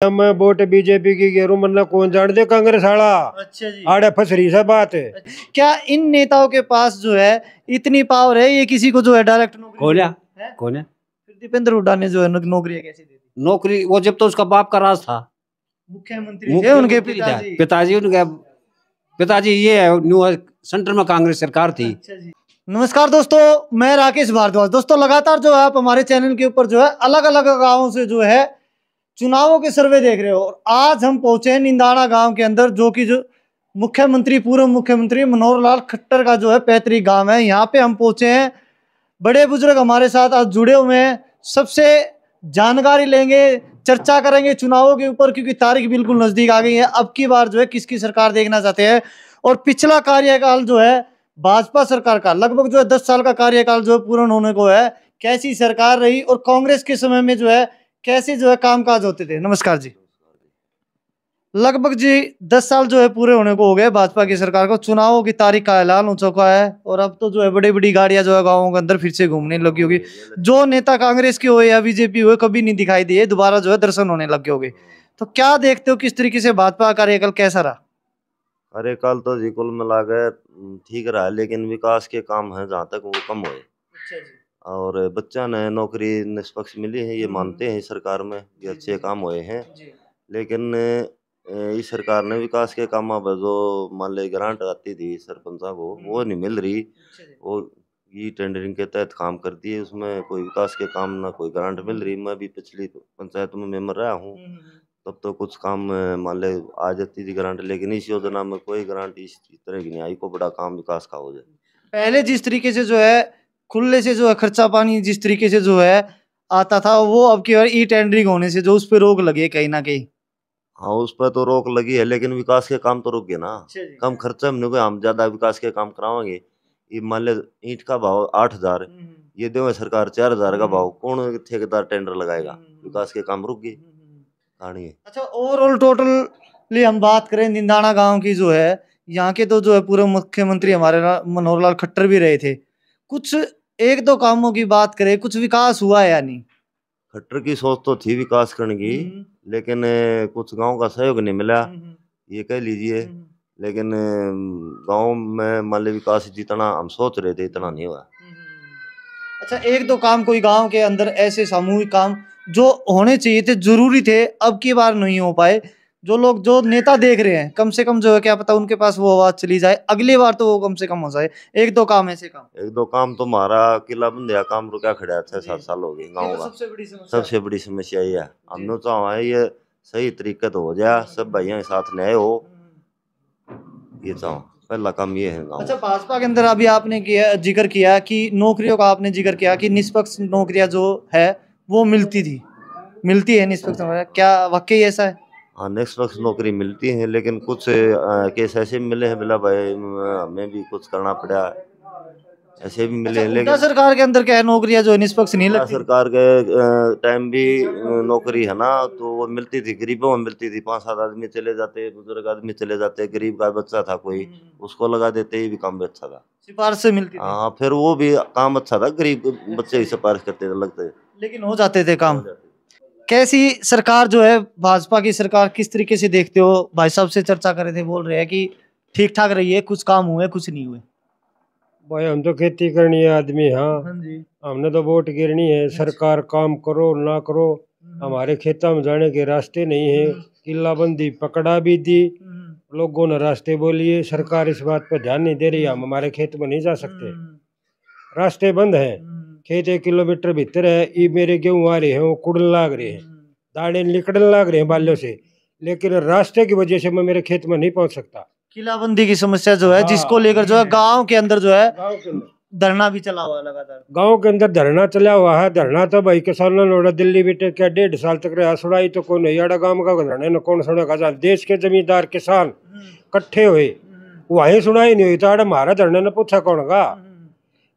मैं vote BJP की गेरू मन्ना कौन जान दे कांग्रेस आड़ा। अच्छा जी। आड़े फसरी से बात है। क्या इन नेताओं के पास जो है इतनी पावर है, ये किसी को जो है डायरेक्ट नौकरी कौन है? है? कौन है? फिर दीपेंद्र हुड्डा ने जो है नौकरी कैसे दे दी? नौकरी वो जब तो उसका बाप का राज था, मुख्यमंत्री थे उनके पिताजी। उनके पिताजी ये है, न्यू सेंटर में कांग्रेस सरकार थी। अच्छा जी। नमस्कार दोस्तों, मैं राकेश भारद्वाज। दोस्तों लगातार जो है आप हमारे चैनल के ऊपर जो है अलग अलग गांवों से जो है चुनावों के सर्वे देख रहे हो, और आज हम पहुंचे हैं निंदाना गांव के अंदर, जो कि जो पूर्व मुख्यमंत्री मनोहर लाल खट्टर का जो है पैतृक गांव है। यहाँ पे हम पहुंचे हैं, बड़े बुजुर्ग हमारे साथ आज जुड़े हुए हैं, सबसे जानकारी लेंगे, चर्चा करेंगे चुनावों के ऊपर, क्योंकि तारीख बिल्कुल नजदीक आ गई है। अब की बार जो है किसकी सरकार देखना चाहते हैं, और पिछला कार्यकाल जो है भाजपा सरकार का लगभग जो है 10 साल का कार्यकाल जो है पूर्ण होने को है, कैसी सरकार रही और कांग्रेस के समय में जो है कैसे जो है कामकाज होते थे। नमस्कार जी। लगभग जी 10 साल जो है पूरे होने को हो गए भाजपा की सरकार को, चुनावों की तारीख का ऐलान हो चुका है, और अब तो जो है बड़ी बड़ी गाड़ियां जो है गाँवों के अंदर फिर से घूमने लगी होगी। जो नेता कांग्रेस के हुए या बीजेपी हुए कभी नहीं दिखाई दिए, दोबारा जो है दर्शन होने लगे होंगे। तो क्या देखते हो, किस तरीके से भाजपा का कार्यकाल कैसा रहा? कार्यकाल तो जी कुल मिला के ठीक रहा है, लेकिन विकास के काम है जहाँ तक वो कम हुए। और बच्चा ने नौकरी निष्पक्ष मिली है, ये मानते हैं सरकार में ये अच्छे काम हुए हैं। लेकिन इस सरकार ने विकास के काम अब जो मान ली ग्रांट आती थी सरपंचा को वो नहीं मिल रही। वो ये टेंडरिंग के तहत काम करती है, उसमें कोई विकास के काम ना कोई ग्रांट मिल रही। मैं भी पिछली पंचायत में मेंबर रहा हूँ, तब तो कुछ काम मान ले आ जाती थी ग्रांट, लेकिन इस योजना में कोई ग्रांट इस तरह की नहीं आई को बड़ा काम विकास का हो जाए। पहले जिस तरीके से जो है खुले से जो है खर्चा पानी जिस तरीके से जो है आता था, वो अब की बार ई टेंडरिंग होने से जो उस पर रोक लगी है कहीं ना कहीं। हाँ, उस पर तो रोक लगी है, लेकिन विकास के काम तो रुक गए ना। कम खर्चा में नहीं, हम ज्यादा विकास के काम करावाएंगे। ये मान ले ईंट का भाव 8,000, ये देवे सरकार 4,000 का भाव, कौन ठेकेदार टेंडर लगाएगा? विकास के काम रुक गए कहानी है। अच्छा, ओवरऑल टोटली हम बात करें निंदाना गांव की जो है, यहाँ के तो जो है पूर्व मुख्यमंत्री हमारे मनोहर लाल खट्टर भी रहे थे। कुछ एक दो कामों की बात करें, कुछ विकास हुआ है या नहीं? खट्टर की सोच तो थी विकास करने की, लेकिन कुछ गांव का सहयोग नहीं मिला, ये कह लीजिए। लेकिन गांव में मान ली विकास जितना हम सोच रहे थे इतना नहीं हुआ। अच्छा, एक दो काम कोई गांव के अंदर ऐसे सामूहिक काम जो होने चाहिए थे, जरूरी थे, अब की बार नहीं हो पाए, जो लोग जो नेता देख रहे हैं, कम से कम जो है क्या पता उनके पास वो आवाज चली जाए, अगली बार तो वो कम से कम हो जाए। एक दो काम ऐसे काम, एक दो काम तो हमारा किला बंदिया काम रुका खड़ा है, 6-7 साल हो गए गाँव का। सबसे बड़ी समस्या ये है, हमने चाहा है ये सही तरीके तो हो जाए, सब भाइयों के साथ न्याय हो, ये चाहो पहला काम ये है गाँव। अच्छा, भाजपा के अंदर अभी आपने जिक्र किया कि नौकरियों का, आपने जिक्र किया कि निष्पक्ष नौकरियां जो है वो मिलती है निष्पक्ष नौकरियां, क्या वाकई ऐसा है? हाँ, निष्पक्ष नौकरी मिलती है, लेकिन कुछ केस ऐसे मिले हैं बिला भाई हमें भी कुछ करना पड़ा, ऐसे भी मिले हैं। लेकिन सरकार के अंदर क्या है, नौकरियां जो है निष्पक्ष नहीं लगती। सरकार के टाइम भी नौकरी है ना, तो वो मिलती थी, गरीबों में मिलती थी। 5-7 आदमी चले जाते, बुजुर्ग आदमी चले जाते, गरीब का बच्चा था कोई, उसको लगा देते, ये भी काम भी अच्छा था, सिफारिश से मिलती थी। हाँ, फिर वो भी काम अच्छा था, गरीब बच्चे की सिफारिश करते थे, लगते लेकिन हो जाते थे काम। कैसी सरकार जो है भाजपा की सरकार, किस तरीके से देखते हो? भाई साहब से चर्चा कर रहे थे, बोल रहे हैं कि ठीक ठाक रही है, कुछ काम हुए कुछ नहीं हुए। भाई हम तो खेती करनी है आदमी, हाँ हमने तो वोट गिरनी है। सरकार काम करो ना करो, हमारे खेतों में जाने के रास्ते नहीं है। किलाबंदी पकड़ा भी दी, लोगों ने रास्ते बोलिए, सरकार इस बात पर ध्यान नहीं दे रही। हम हमारे खेत में नहीं जा सकते, रास्ते बंद हैं। खेत 1 किलोमीटर भीतर है, ये मेरे गेहूँ आ रहे हैं, वो कुड़न लाग रहे हैं, दाने निकड़न लाग रहे हैं बालों से, लेकिन रास्ते की वजह से मैं मेरे खेत में नहीं पहुंच सकता। किलाबंदी की समस्या जो है, जिसको लेकर जो है गांव के अंदर जो है धरना भी चला हुआ है लगातार। गांव के अंदर धरना चला हुआ है। धरना तो भाई किसानों ने दिल्ली बेटे क्या 1.5 साल तक रहा, सुनाई तो कौन है। गांव का धरने न कौन सुनेगा? देश के जमींदार किसान इकट्ठे हुए, वहीं सुनाई नहीं हुई, तो हमारा धरने ने पूछा कौन गा?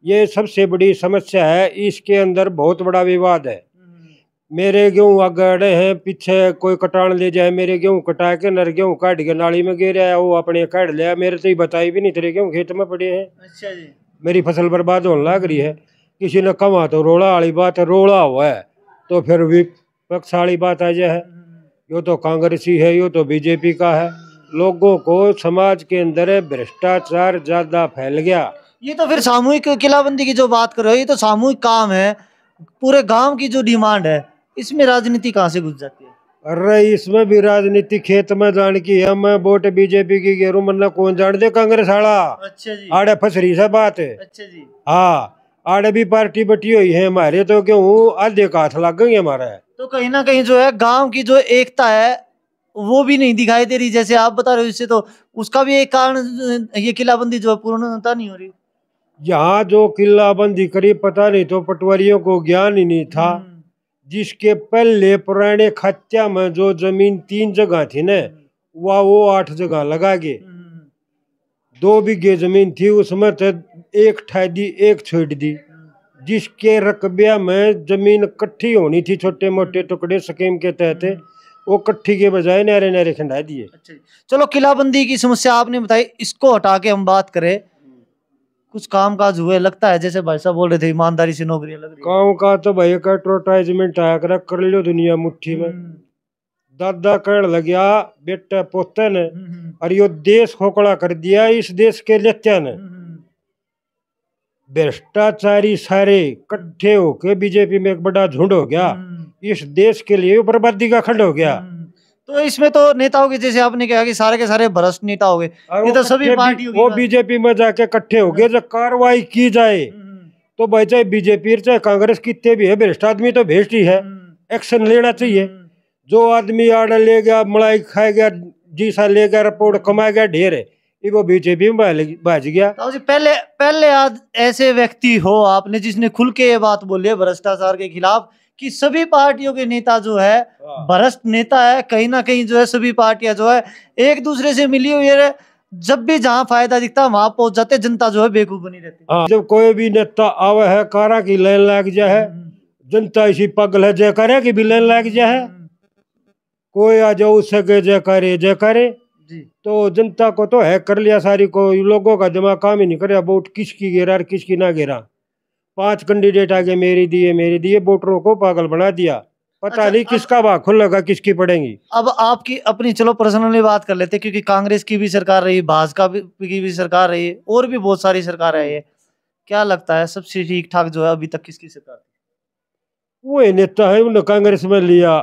ये सबसे बड़ी समस्या है। इसके अंदर बहुत बड़ा विवाद है। मेरे गेहूँ अगड़े हैं, पीछे कोई कटान ले जाए, मेरे गेहूँ कटा के नर गेहूँ काट के नाली में गिर है, वो अपने काट लिया, मेरे तो बताई भी नहीं, तेरे गेहूँ खेत में पड़े हैं। अच्छा जी। मेरी फसल बर्बाद होने लग रही है। किसी ने कहा तो रोड़ा वाली बात है, रोड़ा हुआ है तो फिर विपक्ष वाली बात आ जाए। यो तो कांग्रेसी है, यो तो बीजेपी का है। लोगों को समाज के अंदर भ्रष्टाचार ज्यादा फैल गया। ये तो फिर सामूहिक किलाबंदी की जो बात कर रहे हो, ये तो सामूहिक काम है, पूरे गांव की जो डिमांड है, इसमें राजनीति कहाँ से घुस जाती है? अरे इसमें भी राजनीति खेत में जान की है। मैं वोट बीजेपी की गेरू, मन्ना कौन जान दे कांग्रेस आड़ा। अच्छा जी। आड़े फसरी से बात है। अच्छा जी। हाँ, आड़े भी पार्टी बटी हुई है हमारे, तो क्यों आधे का हाथ लग गए हमारा। तो कहीं ना कहीं जो है गांव की जो एकता है वो भी नहीं दिखाई दे रही, जैसे आप बता रहे हो। इससे तो उसका भी एक कारण ये किलाबंदी जो है पूर्णता नहीं हो रही। यहाँ जो किलाबंदी करी, पता नहीं तो पटवारियों को ज्ञान ही नहीं था। जिसके पहले पुराने खत्या में जो जमीन 3 जगह थी न, वो 8 जगह लगा के 2 बीघे जमीन थी, उसमें तो 1 ठा दी, 1 छोड़ दी। जिसके रकबिया में जमीन इकट्ठी होनी थी, छोटे मोटे टुकड़े स्कीम के तहत, वो इकट्ठी के बजाय नारे नारे खंडा दिए। अच्छा, चलो किलाबंदी की समस्या आपने बताई, इसको हटा के हम बात करें, कुछ काम काज हुए लगता है? जैसे भाई साहब बोल रहे थे ईमानदारी से नौकरियां लग रही है। गाँव का तो भाई का एडवर्टाइजमेंट आया कर लो दुनिया मुट्ठी में। दादा कहने लग गया बेटा पोते ने, और यो देश खोखला कर दिया इस देश के लेत्या ने। भ्रष्टाचारी सारे इकट्ठे होके बीजेपी में एक बड़ा झुंड हो गया। इस देश के लिए बर्बादी का खंड हो गया। तो इसमें तो नेताओं के, जैसे आपने कहा कि सारे के सारे भ्रष्ट नेता हो गए, ये तो सभी पार्टी वो बीजेपी में जाके इकट्ठे हो गए। जब कार्रवाई की जाए तो भाई चाहे बीजेपी चाहे कांग्रेस कितने भी है, भ्रष्ट आदमी तो भ्रष्ट ही है, एक्शन लेना चाहिए। जो आदमी आड़ा ले गया, मलाई खाए गया, जीसा ले गया, रिपोर्ट कमाया गया, ढेर है, वो बीजेपी में भाज गया। तो पहले आज ऐसे व्यक्ति हो आपने जिसने खुल के ये बात बोली है भ्रष्टाचार के खिलाफ, कि सभी पार्टियों के नेता जो है भ्रष्ट नेता है। कहीं ना कहीं जो है सभी पार्टियां जो है एक दूसरे से मिली हुई है, जब भी जहां फायदा दिखता है वहां पहुंच जाते, जनता जो है बेवकूफ बनी रहती है। जब कोई भी नेता आवे है, कारा की लाइन लग जाए, जनता इसी पागल है जय करे कि भी लाइन लग जाए। कोई आ जाओ उससे जय करे जय करे, तो जनता को तो हैक कर लिया सारी को। लोगों का दिमाग काम ही नहीं करे, वोट किसकी गिरा और किसकी ना गिरा। 5 कैंडिडेट आगे मेरी दिए, वोटरों को पागल बना दिया। पता नहीं किसका भाग खुलेगा, किसकी पड़ेगी। अब आपकी अपनी चलो पर्सनली बात कर लेते, क्योंकि कांग्रेस की भी सरकार रही, भाजपा की भी सरकार रही, और भी बहुत सारी सरकार रही है। क्या लगता है सबसे ठीक ठाक जो है अभी तक किसकी सरकार थी? वो नेता है उन्होंने कांग्रेस में लिया।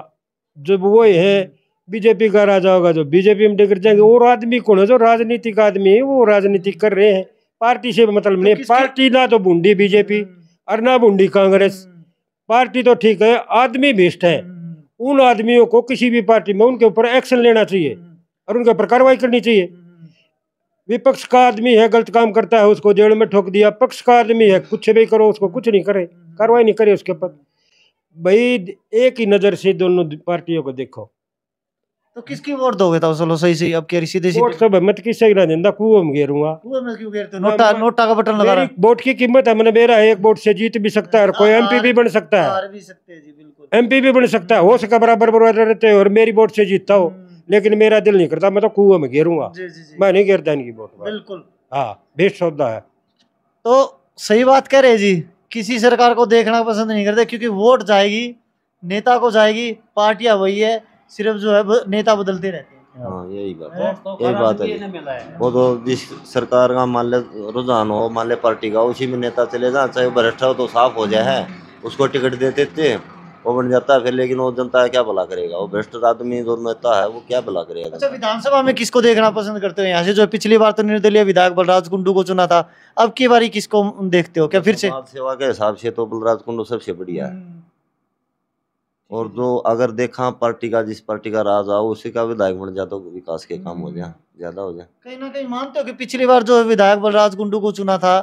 जब वो है बीजेपी का राजा होगा, जो बीजेपी में टिकट जाएंगे। और आदमी कौन है जो राजनीतिक आदमी है, वो राजनीति कर रहे हैं, पार्टी से मतलब नहीं। पार्टी ना तो बूंदी बीजेपी और ना बूंदी कांग्रेस। पार्टी तो ठीक है, आदमी भ्रष्ट है। उन आदमियों को किसी भी पार्टी में उनके ऊपर एक्शन लेना चाहिए और उनके ऊपर कार्रवाई करनी चाहिए। विपक्ष का आदमी है, गलत काम करता है, उसको जेल में ठोक दिया। पक्ष का आदमी है, कुछ भी करो उसको कुछ नहीं करे, कार्रवाई नहीं करे उसके ऊपर। भाई एक ही नजर से दोनों पार्टियों को देखो। तो किसकी वोट दोगे? तो चलो सही अब कह रही सीधे वोट सब मत किससे ना देंदा, कुओं में घेरूंगा। कुओं में क्यों घेरते हो? नोटा का बटन लगा रहा है। वोट की कीमत है, मैंने मेरा एक वोट से जीत भी सकता है और कोई एमपी भी बन सकता है। हार भी सकते हैं जी, बिल्कुल। एमपी भी बन सकता है, हो सका बराबर रहते और मेरी वोट से जीतता हो। लेकिन मेरा दिल नहीं करता, मैं तो कुओं में घेरूंगा। मैं नहीं घेरता इनकी वोट। बिल्कुल, हाँ, बेस्ट सौदा है। तो सही बात कह रहे जी, किसी सरकार को देखना पसंद नहीं करते, क्योंकि वोट जाएगी, नेता को जाएगी, पार्टियां वही है, सिर्फ जो है नेता बदलते रहते हैं। हाँ, यही बात है। वो तो जिस सरकार का मान ले रुझान हो, मान ले पार्टी का, उसी में नेता चले जाए, चाहे भ्रष्ट हो तो साफ हो जाए है, उसको टिकट देते थे, वो बन जाता है फिर। लेकिन वो जनता क्या भला करेगा? वो भ्रष्ट आदमी जो नेता है वो क्या भला करेगा? अच्छा, विधानसभा में किसको देखना पसंद करते हो? यहाँ से जो पिछली बार तो निर्दलीय विधायक बलराज कुंडू को चुना था, अब की बारी किसको देखते हो? क्या फिर से? सेवा के हिसाब से तो बलराज कुंडू सबसे बढ़िया है। और जो अगर देखा पार्टी का, जिस पार्टी का राज आओ उसी का विधायक बन जाता, तो विकास के काम हो जाए, ज्यादा हो जाए। कहीं ना कहीं मानते हो कि पिछली बार जो विधायक बलराज कुंडू को चुना था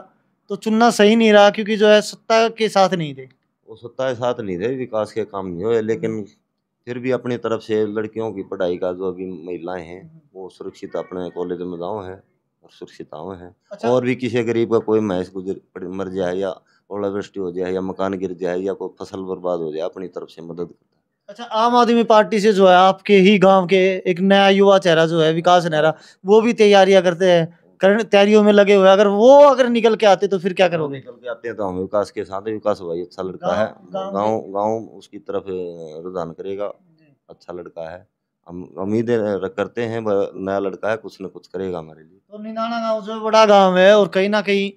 तो चुनना सही नहीं रहा, क्योंकि जो है सत्ता के साथ नहीं थे? वो सत्ता के साथ नहीं थे, विकास के काम नहीं हुए। लेकिन फिर भी अपनी तरफ से लड़कियों की पढ़ाई का, जो अभी महिलाएं हैं वो सुरक्षित अपने कॉलेज में जाओ हैं और सुरक्षित आए हैं। अच्छा। और भी किसी गरीब का कोई महस मर जाए या ओलावृष्टि हो जाए या मकान गिर जाए या कोई फसल बर्बाद हो जाए, अपनी तरफ से मदद करता है। अच्छा, आम आदमी पार्टी से जो है आपके ही गांव के एक नया युवा चेहरा जो है विकास नेहरा, वो भी तैयारियां करते हैं, तैयारियों में लगे हुए। अगर वो निकल के आते तो फिर क्या करोगे? निकल के आते हैं तो हम विकास के साथ, विकास भाई अच्छा लड़का है, गाँव उसकी तरफ रुझान करेगा, अच्छा लड़का है, हम उम्मीदें करते हैं नया लड़का है, कुछ न कुछ करेगा हमारे लिए। तो निंदाना गांव जो बड़ा गांव है और कहीं ना कहीं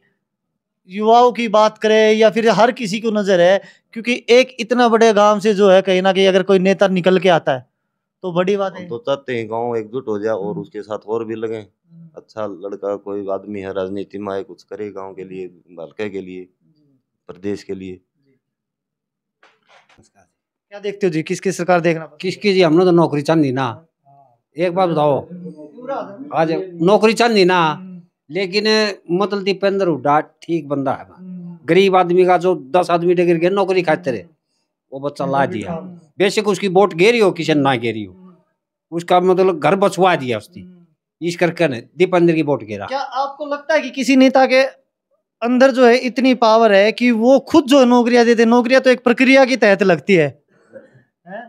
युवाओं की बात करें या फिर हर किसी को नजर है, क्योंकि एक इतना बड़े गांव से जो है कहीं ना कहीं अगर कोई नेता निकल के आता है तो बड़ी बात हम है। तो चाहते हैं गाँव एकजुट हो जाए और उसके साथ और भी लगे। अच्छा लड़का कोई आदमी है, राजनीति में आए, कुछ करे गाँव के लिए, हल्के के लिए, प्रदेश के लिए। क्या देखते हो जी, किसकी सरकार देखना पसंद? किसकी जी, हमने तो नौकरी चाहनी ना। एक बात बताओ, आज नौकरी चाहनी ना, लेकिन मतलब दीपेंद्र हुड्डा ठीक बंदा है। गरीब आदमी का जो 10 आदमी गिर गए नौकरी खाते रहे, वो बच्चा ला दिया। बेशक उसकी वोट गेरी हो, किशन ना गेरी हो, उसका मतलब घर बचवा दिया उसकी, इस करके ने दीपेंद्र की वोट गेरा। क्या आपको लगता है कि किसी नेता के अंदर जो है इतनी पावर है कि वो खुद जो नौकरियां देते? नौकरियां तो एक प्रक्रिया के तहत लगती है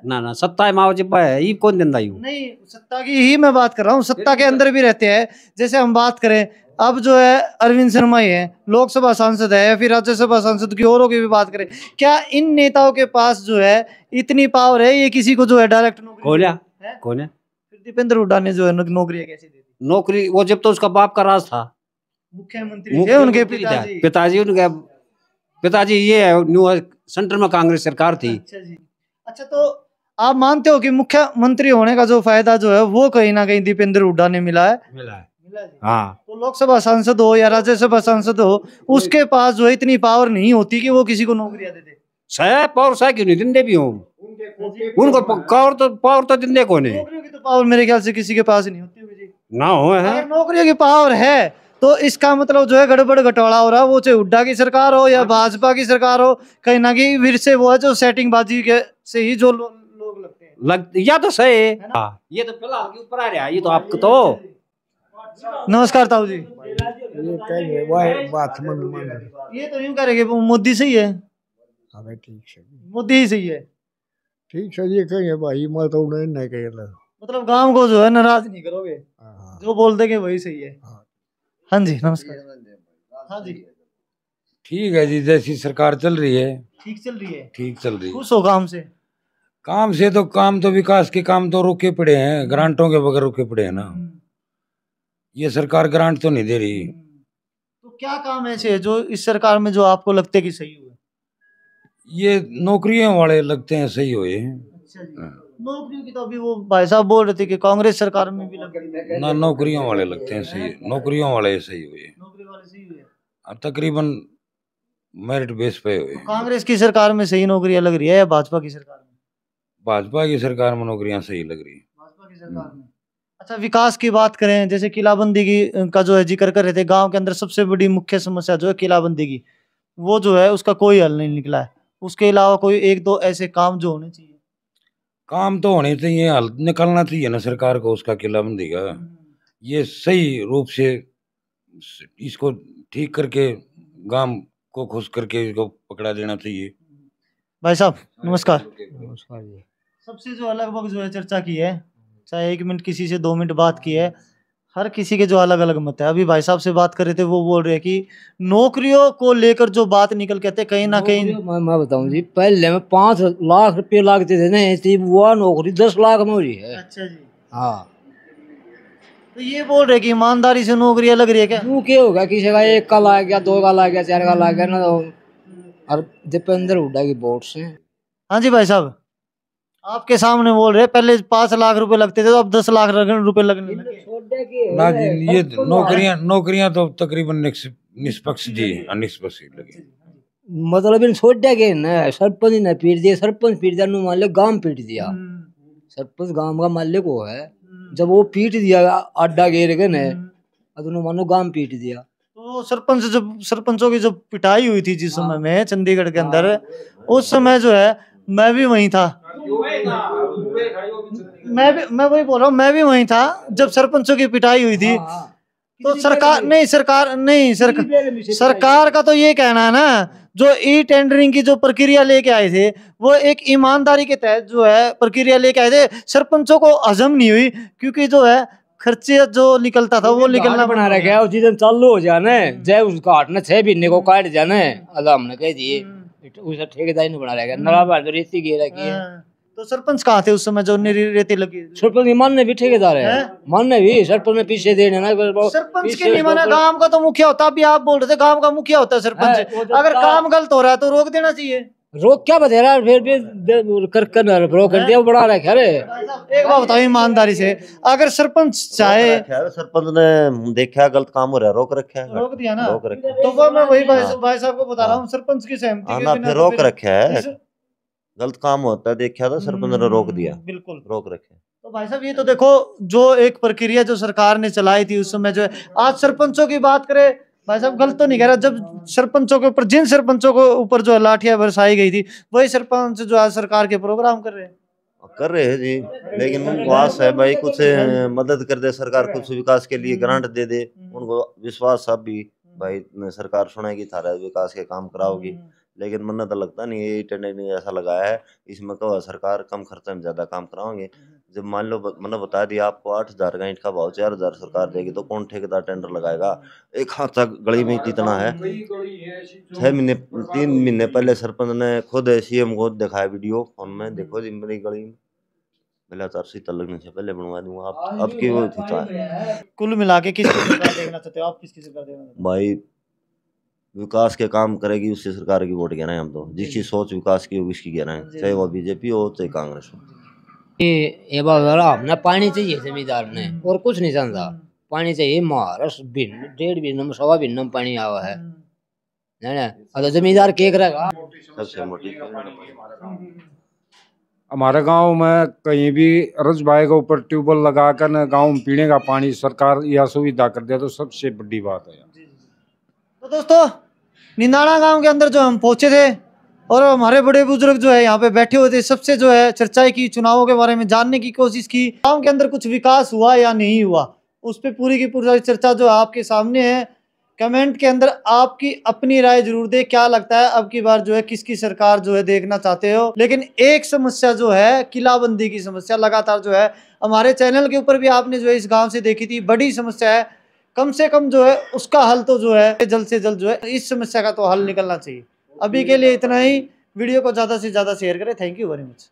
ना ना, सत्ता है मावजिब्बा है, ये कौन देंदा यूं? नहीं, सत्ता की ही मैं बात कर रहा हूँ, सत्ता के अंदर भी रहते हैं। जैसे हम बात करें अब जो है अरविंद शर्मा ही है, लोकसभा सांसद है, या फिर राज्यसभा सांसद की औरों की भी बात करें, क्या इन नेताओं के पास जो है इतनी पावर है ये किसी को जो है डायरेक्ट नौकरी कौन है? है? कौन है? फिर दीपेंद्र हुड्डा ने जो है नौकरियां कैसे दे दी? नौकरी वो जब तो उसका बाप का राज था, मुख्यमंत्री थे उनके पिताजी। पिताजी उनके पिताजी, ये है न्यू सेंटर में कांग्रेस सरकार थी। अच्छा जी। अच्छा, तो आप मानते हो कि मुख्यमंत्री होने का जो फायदा जो है वो कहीं ना कहीं दीपेंद्र हुड्डा ने मिला है? मिला है। मिला जी। हाँ, तो लोकसभा सांसद हो या राज्यसभा सांसद हो, उसके पास जो है इतनी पावर नहीं होती कि वो किसी को नौकरियां दे दे। सह पावर सह क्यों नहीं दिंदे भी हूँ उनको, पावर तो दिंदे कौन है? नौकरियों की तो पावर मेरे ख्याल से किसी के पास नहीं होती होगी जी। ना हो है। अगर नौकरियों की पावर है तो इसका मतलब जो है गड़बड़ घटोड़ा हो रहा है, वो चाहे हुड्डा की सरकार हो या भाजपा की सरकार हो, कहीं ना कहीं फिर से वो है जो सेटिंग बाजी के से ही जो लोग लगते हैं। या तो सही है ना? ये तो फिलहाल के ऊपर आ रहा है, ये तो आपको तो। नमस्कार ताऊ जी। ये कहेंगे वह बात मन ये तो यूं करेंगे मोदी सही है? हमें ठीक से मोदी ही सही है? ठीक से ये कहेंगे भाई, मैं तो उन्हें नहीं कहेगा। मतलब गांव को जो है नाराज नहीं करोगे, हाँ जो बोल देंगे वही सही है। हाँ। हाँ जी, नमस्कार। हाँ जी, ठीक है जी, जैसी सरकार चल रही है ठीक चल रही है। ठीक चल रही है। खुश हो काम से? काम से तो काम तो विकास के काम तो रुके पड़े हैं, ग्रांटों के बगैर रुके पड़े हैं ना। ये सरकार ग्रांट तो नहीं दे रही। तो क्या काम ऐसे है जो इस सरकार में जो आपको लगते है कि सही हुए? ये नौकरियों वाले लगते हैं सही हुए। अच्छा जी। नौकरियों की तो अभी वो भाई साहब बोल रहे थे कि कांग्रेस सरकार में भी लग गई है। ना, नौकरियों वाले लगते हैं सही, नौकरियों वाले सही हुए। नौकरी वाले सही हुए। अब तकरीबन मेरिट बेस पे हुए। कांग्रेस की सरकार में सही नौकरियां लग रही है या भाजपा की सरकार में? भाजपा की सरकार में नौकरियां सही लग रही। भाजपा की सरकार में। अच्छा, विकास की बात करें, जैसे किलाबंदी की का जो है जिक्र कर रहे थे, गांव के अंदर सबसे बड़ी मुख्य समस्या जो है किलाबंदी की, वो जो है उसका कोई हल नहीं निकला है। उसके अलावा कोई एक दो ऐसे काम जो होने चाहिए। काम तो होने चाहिए, हल निकलना चाहिए ना सरकार को उसका, किलाबंदी का। ये सही रूप से इसको ठीक करके गांव को खुश करके इसको पकड़ा देना चाहिए। भाई साहब नमस्कार। नमस्कार जी। सबसे जो लगभग जो है चर्चा की है, चाहे 1 मिनट किसी से 2 मिनट बात की है, हर किसी के जो अलग अलग मत है। अभी भाई साहब से बात कर रहे थे, वो बोल रहे हैं कि नौकरियों को लेकर जो बात निकल के आते कहीं ना कहीं। मैं बताऊं जी, पहले में 5 लाख रुपए लगते थे ना, वो नौकरी 10 लाख में हो रही है। अच्छा जी। हाँ, तो ये बोल रहे कि ईमानदारी से नौकरियां लग रही है क्या? वो क्या होगा, किसी का 1 का लग गया, 2 का लग गया, 4 का लग गया ना, और दीपेंद्र हुड्डा की वोट से। हाँ जी भाई साहब, आपके सामने बोल रहे पहले 5 लाख रुपए लगते थे तो अब 10 लाख रुपए लगने लगे। ना जी, ये नौकरियां तो तकरीबन निष्पक्ष जी, अनिष्पक्ष लगी। मतलब इन छोड़ के ना, सरपंच ने पीट दिया, सरपंच पीट दिया, नु मान लो गांव पीट दिया। सरपंच गांव का मालिक वो है, जब वो पीट दिया अड्डा घेर के न, तो मानो गांव पीट दिया। तो सरपंचों की जब पिटाई हुई थी जिस समय में चंडीगढ़ के अंदर, उस समय जो है मैं भी वहीं था। मैं वही बोल रहा हूँ, मैं भी वहीं था जब सरपंचों की पिटाई हुई थी। तो सरकार का तो ये कहना है ना, जो ई टेंडरिंग की जो प्रक्रिया लेके आए थे वो एक ईमानदारी के तहत जो है प्रक्रिया लेके आए थे। सरपंचों को हजम नहीं हुई क्योंकि जो है खर्चे जो निकलता था वो निकलना बना रखा है। उस दिन चालू हो जाने, जय उस घाट ने 6 महीने को काट जाने, अल्लाह हमने कह दिए। उसे ठेकेदारी ने बना रखा है, नला बार तो रेती गिर रखी है। तो सरपंच कहाँ थे उस समय जो रेती लगी? सरपंच के मानने भी ठेकेदार है, मानने भी सरपंच ने पीछे देने ना। सरपंच के नहीं माना, गांव का तो मुखिया होता है। अभी आप बोल रहे थे गांव का मुखिया होता है सरपंच। अगर काम गलत हो रहा है तो रोक देना चाहिए। रोक क्या बतेरा, फिर भी रोक कर दिया, बड़ा रखा रे। एक बात बताओ ईमानदारी से, अगर सरपंच चाहे, सरपंच ने देखा गलत काम हो रहा है, रोक रखा है, रोक दिया ना, रोक रखा तो वो मैं वही भाई साहब को बता रहा हूँ, सरपंच की सहमति के ना, बिना फिर तो रोक रखा है। गलत काम होता है देखा था, सरपंच ने रोक दिया, बिल्कुल रोक रखे। तो भाई साहब ये तो देखो जो एक प्रक्रिया जो सरकार ने चलाई थी उस समय जो है, आज सरपंचों की बात करें, भाई साहब गलत तो नहीं कह रहा, जब सरपंचों के ऊपर, जिन सरपंचों के ऊपर जो लाठियां बरसाई गई थी, वही सरपंच जो आज सरकार के प्रोग्राम कर रहे हैं जी। लेकिन उनको आस है भाई कुछ मदद कर दे सरकार, कुछ विकास के लिए ग्रांट दे दे, उनको विश्वास सब भी भाई सरकार सुनेगी, थारा विकास के काम कराओगी। लेकिन मन तो लगता नहीं है, टेंडर ऐसा लगाया है इसमें कहो सरकार कम खर्चे में ज्यादा काम कराओगे। जब मान लो मैंने बता दिया आपको 8,000 का ईंट का भाव 4,000 सरकार देगी, तो कौन ठेकेदार टेंडर लगाएगा? एक हाथ गली में कितना है। 3 महीने पहले सरपंच ने खुद सीएम को दिखाया वीडियो फोन में, देखो जी मेरी गली में बेलाचार शीतल लगने से पहले बनवा दूंगा। आप अब की वो थी। कुल मिला के किसकी सरकार देखना चाहते हो आप? किसकी सरकार देखना चाहते हो भाई विकास के काम करेगी उससे सरकार की वोट गिराएं हम तो, जिसकी सोच विकास की होगी उसकी गिराएं, चाहे वो बीजेपी हो चाहे कांग्रेस हो। ये बाबा हमने पानी चाहिए जमींदार ने, और कुछ नहीं चाहता, पानी चाहिए। महाराष्ट्र भिन्न 1.5 भिन्न 1.25 भिन्न पानी आवा है ना, तो जमींदार के करेगा सबसे मोटी। हमारे गांव में कहीं भी रजबाई के ऊपर ट्यूबवेल लगाकर न गांव में पीने का पानी सरकार यह सुविधा कर दिया, तो सबसे बड़ी बात है। तो दोस्तों निंदाना गांव के अंदर जो हम पहुंचे थे और हमारे बड़े बुजुर्ग जो है यहाँ पे बैठे हुए थे, सबसे जो है चर्चा की, चुनावों के बारे में जानने की कोशिश की, गांव के अंदर कुछ विकास हुआ या नहीं हुआ, उस पर पूरी की पूरी चर्चा जो आपके सामने है। कमेंट के अंदर आपकी अपनी राय जरूर दे, क्या लगता है अब की बार जो है किसकी सरकार जो है देखना चाहते हो। लेकिन एक समस्या जो है किलाबंदी की समस्या लगातार जो है हमारे चैनल के ऊपर भी आपने जो है इस गांव से देखी थी, बड़ी समस्या है। कम से कम जो है उसका हल तो जो है जल्द से जल्द जो है इस समस्या का तो हल निकलना चाहिए। अभी के लिए इतना ही, वीडियो को ज़्यादा से ज़्यादा शेयर करें। Thank you very much.